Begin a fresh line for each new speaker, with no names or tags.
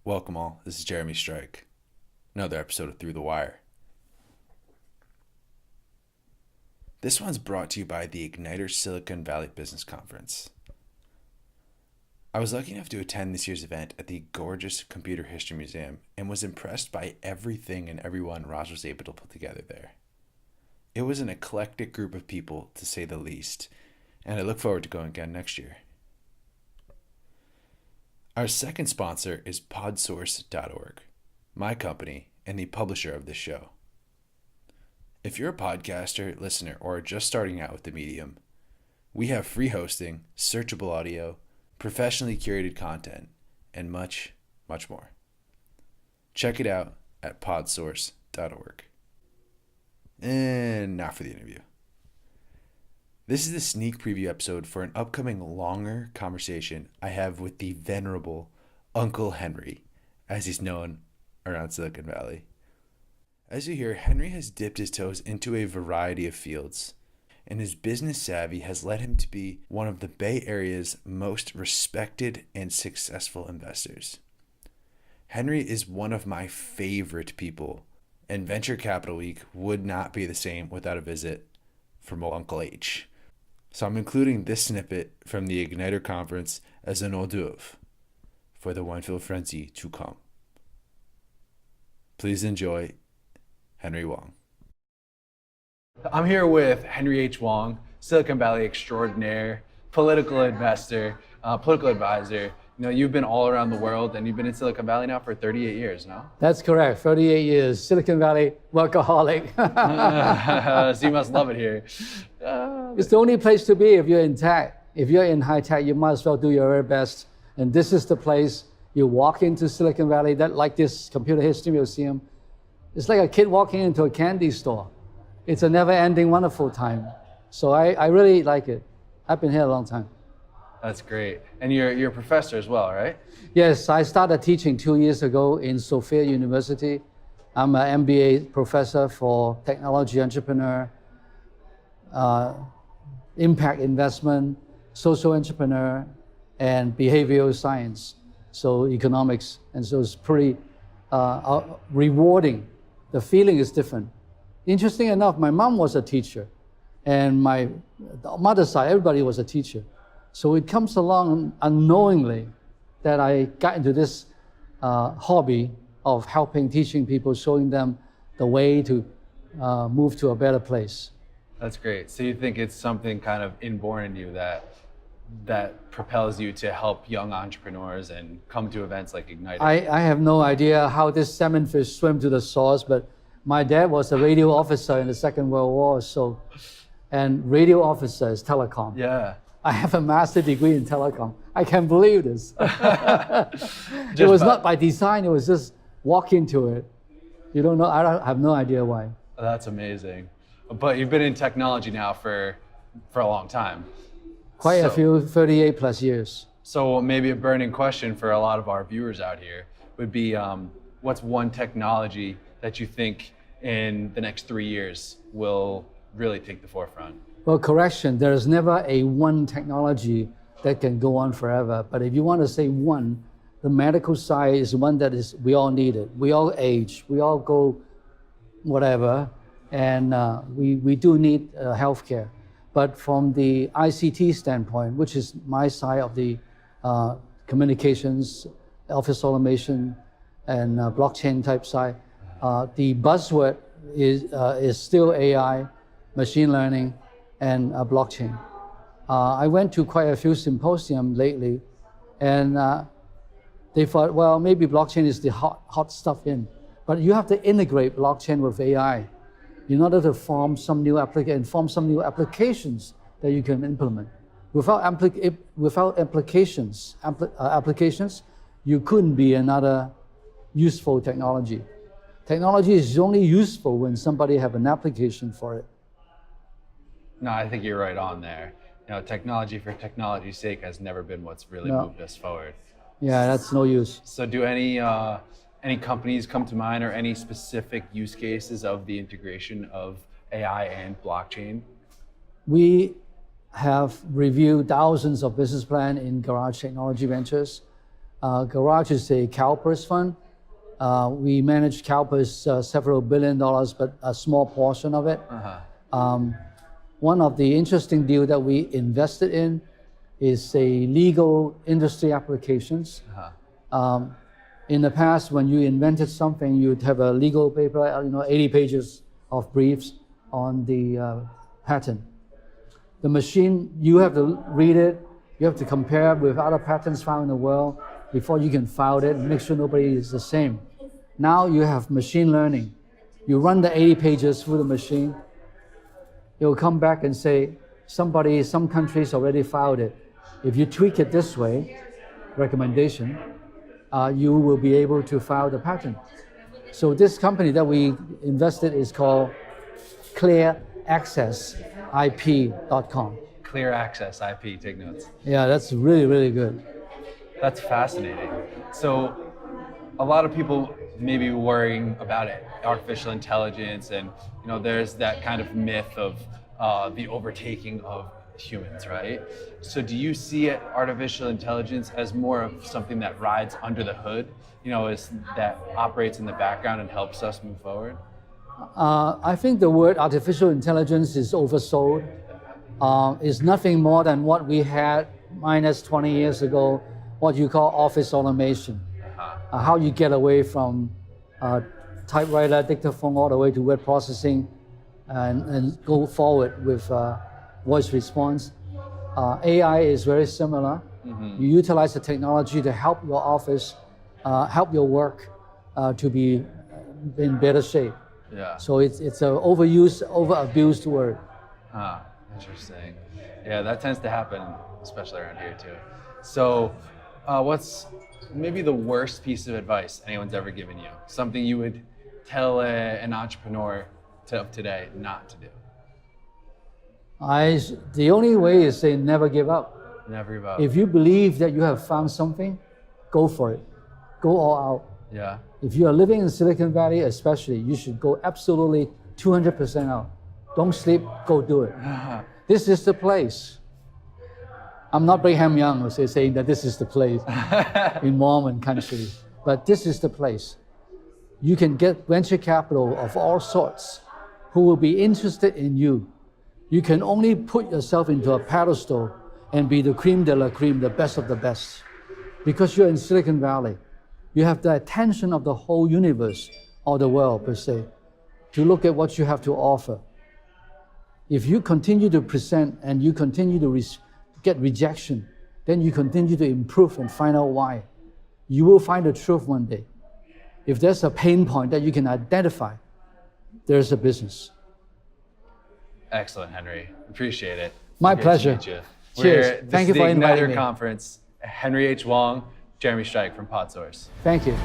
Welcome all, this is Jeremy Strike. Another episode of Through the Wire. This one's brought to you by the Igniter Silicon Valley Business Conference. I was lucky enough to attend this year's event at the gorgeous Computer History Museum and was impressed by everything and everyone Ross was able to put together there. It was an eclectic group of people, to say the least, and I look forward to going again next year. Our second sponsor is podsource.org, my company and the publisher of this show. If you're a podcaster, listener, or just starting out with the medium, we have free hosting, searchable audio, professionally curated content, and much, much more. Check it out at podsource.org. And now for the interview. This is the sneak preview episode for an upcoming longer conversation I have with the venerable Uncle Henry, as he's known around Silicon Valley. As you hear, Henry has dipped his toes into a variety of fields, and his business savvy has led him to be one of the Bay Area's most respected and successful investors. Henry is one of my favorite people, and Venture Capital Week would not be the same without a visit from Uncle H. So I'm including this snippet from the Igniter conference as an hors d'oeuvre for the wine-filled frenzy to come. Please enjoy Henry Wong. I'm here with Henry H. Wong, Silicon Valley extraordinaire, political investor, political advisor. You know, you've been all around the world and you've been in Silicon Valley now for 38 years, no?
That's correct, 38 years. Silicon Valley workaholic.
So you must love it here.
It's the only place to be if you're in tech. If you're in high tech, you might as well do your very best. And this is the place you walk into Silicon Valley, that like this Computer History Museum. It's like a kid walking into a candy store. It's a never-ending, wonderful time. So I really like it. I've been here a long time.
That's great. And you're a professor as well, right?
Yes, I started teaching 2 years ago in Sophia University. I'm an MBA professor for technology entrepreneur, impact investment, social entrepreneur, and behavioral science, so economics. And so it's pretty rewarding. The feeling is different. Interesting enough, my mom was a teacher, and my mother's side, everybody was a teacher. So it comes along unknowingly that I got into this hobby of helping, teaching people, showing them the way to move to a better place.
That's great. So you think it's something kind of inborn in you that propels you to help young entrepreneurs and come to events like Ignite?
I have no idea how this salmon fish swim to the source, but my dad was a radio officer in the Second World War, and radio officer is telecom.
Yeah.
I have a master's degree in telecom. I can't believe this. It was not by design, it was just walk into it. You don't know, I have no idea why.
That's amazing. But you've been in technology now for a long time.
Quite a few, 38 plus years.
So maybe a burning question for a lot of our viewers out here would be, what's one technology that you think in the next 3 years will really take the forefront?
Well, correction, there is never a one technology that can go on forever. But if you want to say one, the medical side is one that is, we all need it. We all age, we all go whatever, and we do need healthcare. But from the ICT standpoint, which is my side of the communications, office automation, and blockchain type side, the buzzword is still AI, machine learning, and blockchain. I went to quite a few symposiums lately, and they thought, well, maybe blockchain is the hot stuff in, but you have to integrate blockchain with AI in order to form some new applications that you can implement. Without applications, you couldn't be another useful technology. Technology is only useful when somebody have an application for it.
No, I think you're right on there. You know, technology for technology's sake has never been what's really moved us forward.
Yeah, that's no use.
So do any companies come to mind, or any specific use cases of the integration of AI and blockchain?
We have reviewed thousands of business plans in Garage Technology Ventures. Garage is a CalPERS fund. We manage CalPERS several $billion, but a small portion of it. One of the interesting deals that we invested in is a legal industry applications. In the past, when you invented something, you'd have a legal paper, 80 pages of briefs on the patent. The machine, you have to read it, you have to compare with other patents found in the world before you can file it and make sure nobody is the same. Now you have machine learning. You run the 80 pages through the machine, it will come back and say, some countries already filed it. If you tweak it this way, recommendation, you will be able to file the patent. So this company that we invested is called clearaccessip.com.
Clear Access IP, take notes.
Yeah, that's really, really good.
That's fascinating. So a lot of people may be worrying about it, artificial intelligence, and there's that kind of myth of the overtaking of humans, right? So do you see artificial intelligence as more of something that rides under the hood, that operates in the background and helps us move forward?
I think the word artificial intelligence is oversold. It's nothing more than what we had minus 20 years ago, what you call office automation. How you get away from typewriter, dictaphone, all the way to word processing and go forward with voice response. AI is very similar. You utilize the technology to help your office, help your work to be in better shape.
Yeah.
So it's an overused, over-abused word.
Interesting. Yeah, that tends to happen, especially around here too. So what's maybe the worst piece of advice anyone's ever given you? Something you would tell an entrepreneur of today not to do?
The only way is say never give up.
Never give up.
If you believe that you have found something, go for it. Go all out.
Yeah.
If you are living in Silicon Valley especially, you should go absolutely 200% out. Don't sleep, go do it. This is the place. I'm not Brigham Young who's saying that this is the place in Mormon country, but this is the place. You can get venture capital of all sorts who will be interested in you. You can only put yourself into a pedestal and be the cream de la cream, the best of the best. Because you're in Silicon Valley, you have the attention of the whole universe or the world per se, to look at what you have to offer. If you continue to present and you continue to get rejection, then you continue to improve and find out why. You will find the truth one day. If there's a pain point that you can identify, there's a business.
Excellent, Henry. Appreciate it.
My pleasure.
To meet you.
Cheers. Thank you for inviting me.
Conference. Henry H. Wong, Jeremy Strike from PodSource.
Thank you.